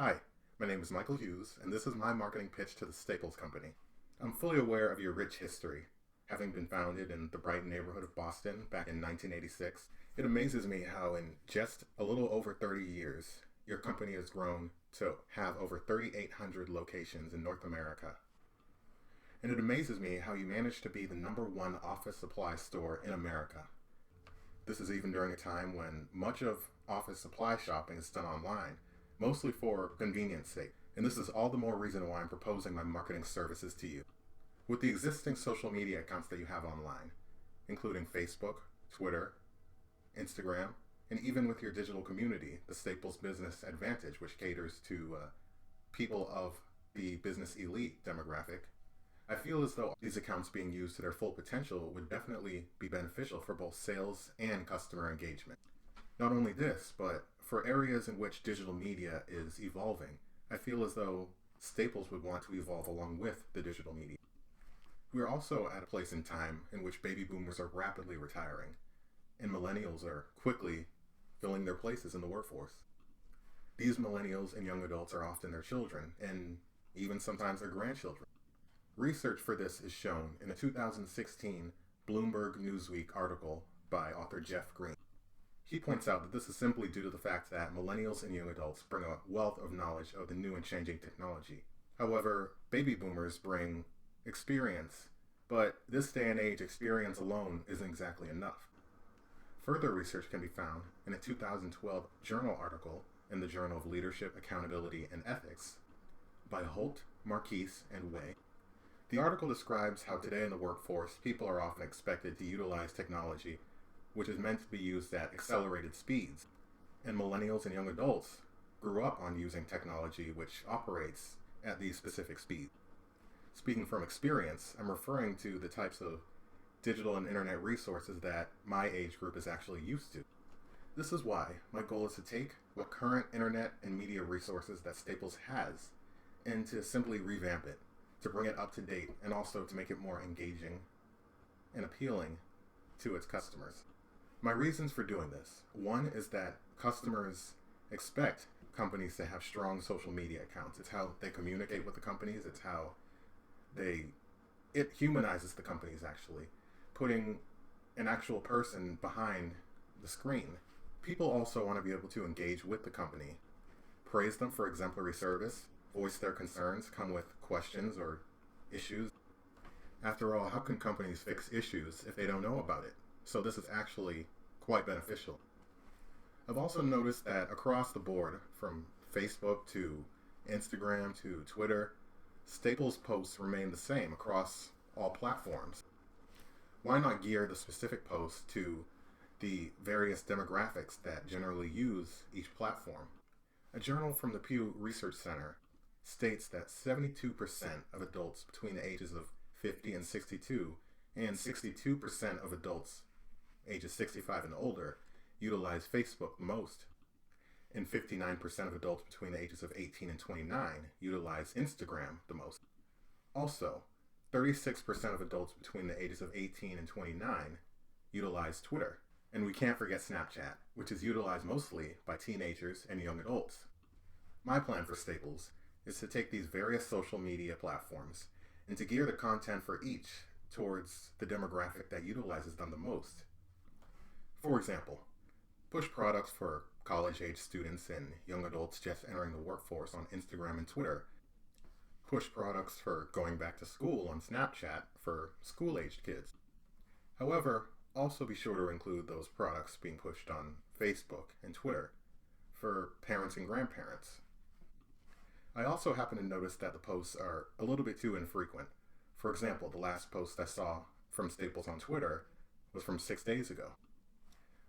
Hi, my name is Michael Hughes, and this is my marketing pitch to the Staples Company. I'm fully aware of your rich history. Having been founded in the Brighton neighborhood of Boston back in 1986, it amazes me how in just a little over 30 years, your company has grown to have over 3,800 locations in North America. And it amazes me how you managed to be the #1 office supply store in America. This is even during a time when much of office supply shopping is done online, mostly for convenience sake. And this is all the more reason why I'm proposing my marketing services to you. With the existing social media accounts that you have online, including Facebook, Twitter, Instagram, and even with your digital community, the Staples Business Advantage, which caters to people of the business elite demographic, I feel as though these accounts being used to their full potential would definitely be beneficial for both sales and customer engagement. Not only this, but for areas in which digital media is evolving, I feel as though Staples would want to evolve along with the digital media. We are also at a place in time in which baby boomers are rapidly retiring, and millennials are quickly filling their places in the workforce. These millennials and young adults are often their children, and even sometimes their grandchildren. Research for this is shown in a 2016 Bloomberg Newsweek article by author Jeff Green. He points out that this is simply due to the fact that millennials and young adults bring a wealth of knowledge of the new and changing technology. However, baby boomers bring experience, but this day and age, experience alone isn't exactly enough. Further research can be found in a 2012 journal article in the Journal of Leadership, Accountability, and Ethics by Holt, Marquise, and Way. The article describes how today in the workforce, people are often expected to utilize technology, which is meant to be used at accelerated speeds. And millennials and young adults grew up on using technology which operates at these specific speeds. Speaking from experience, I'm referring to the types of digital and internet resources that my age group is actually used to. This is why my goal is to take what current internet and media resources that Staples has and to simply revamp it, to bring it up to date, and also to make it more engaging and appealing to its customers. My reasons for doing this: one is that customers expect companies to have strong social media accounts. It's how they communicate with the companies. It's how it humanizes the companies, actually, putting an actual person behind the screen. People also want to be able to engage with the company, praise them for exemplary service, voice their concerns, come with questions or issues. After all, how can companies fix issues if they don't know about it? So this is actually quite beneficial. I've also noticed that across the board, from Facebook to Instagram to Twitter, Staples posts remain the same across all platforms. Why not gear the specific posts to the various demographics that generally use each platform? A journal from the Pew Research Center states that 72% of adults between the ages of 50 and 62 and 62% of adults ages 65 and older utilize Facebook the most, and 59% of adults between the ages of 18 and 29 utilize Instagram the most. Also, 36% of adults between the ages of 18 and 29 utilize Twitter. And we can't forget Snapchat, which is utilized mostly by teenagers and young adults. My plan for Staples is to take these various social media platforms and to gear the content for each towards the demographic that utilizes them the most. For example, push products for college-age students and young adults just entering the workforce on Instagram and Twitter. Push products for going back to school on Snapchat for school-aged kids. However, also be sure to include those products being pushed on Facebook and Twitter for parents and grandparents. I also happen to notice that the posts are a little bit too infrequent. For example, the last post I saw from Staples on Twitter was from 6 days ago.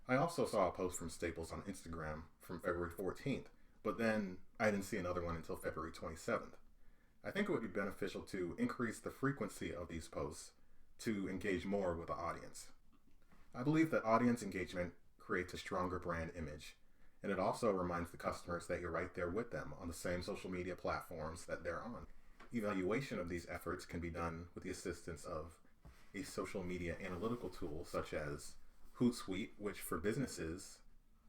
I also saw a post from Staples on Instagram from February 14th, but then I didn't see another one until February 27th. I think it would be beneficial to increase the frequency of these posts to engage more with the audience. I believe that audience engagement creates a stronger brand image, and it also reminds the customers that you're right there with them on the same social media platforms that they're on. Evaluation of these efforts can be done with the assistance of a social media analytical tool such as Hootsuite, which for businesses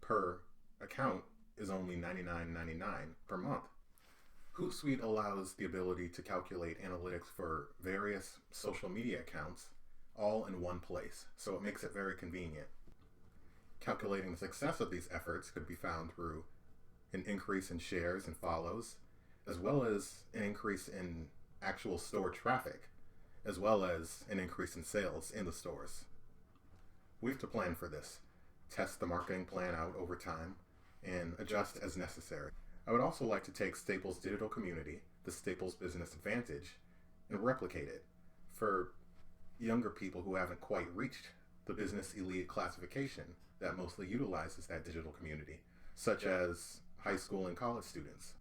per account is only $99.99 per month. Hootsuite allows the ability to calculate analytics for various social media accounts all in one place, so it makes it very convenient. Calculating the success of these efforts could be found through an increase in shares and follows, as well as an increase in actual store traffic, as well as an increase in sales in the stores. We have to plan for this, test the marketing plan out over time, and adjust as necessary. I would also like to take Staples' digital community, the Staples Business Advantage, and replicate it for younger people who haven't quite reached the business elite classification that mostly utilizes that digital community, such as high school and college students.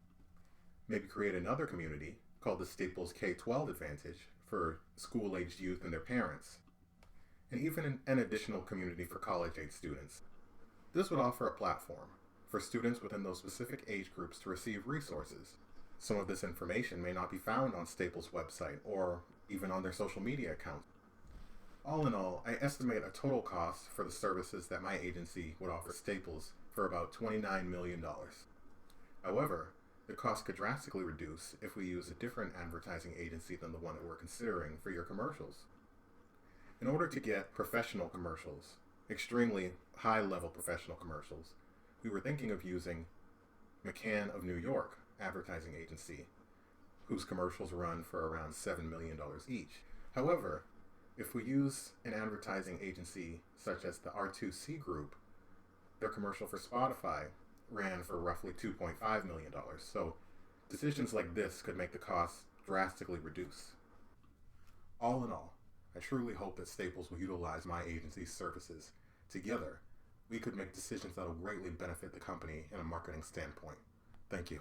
Maybe create another community called the Staples K-12 Advantage for school-aged youth and their parents, and even an additional community for college-age students. This would offer a platform for students within those specific age groups to receive resources. Some of this information may not be found on Staples' website or even on their social media accounts. All in all, I estimate a total cost for the services that my agency would offer Staples for about $29 million. However, the cost could drastically reduce if we use a different advertising agency than the one that we're considering for your commercials. In order to get professional commercials, extremely high-level professional commercials, we were thinking of using McCann of New York advertising agency, whose commercials run for around $7 million each. However, if we use an advertising agency such as the R2C Group, their commercial for Spotify ran for roughly $2.5 million. So decisions like this could make the cost drastically reduce. All in all, I truly hope that Staples will utilize my agency's services. Together, we could make decisions that will greatly benefit the company in a marketing standpoint. Thank you.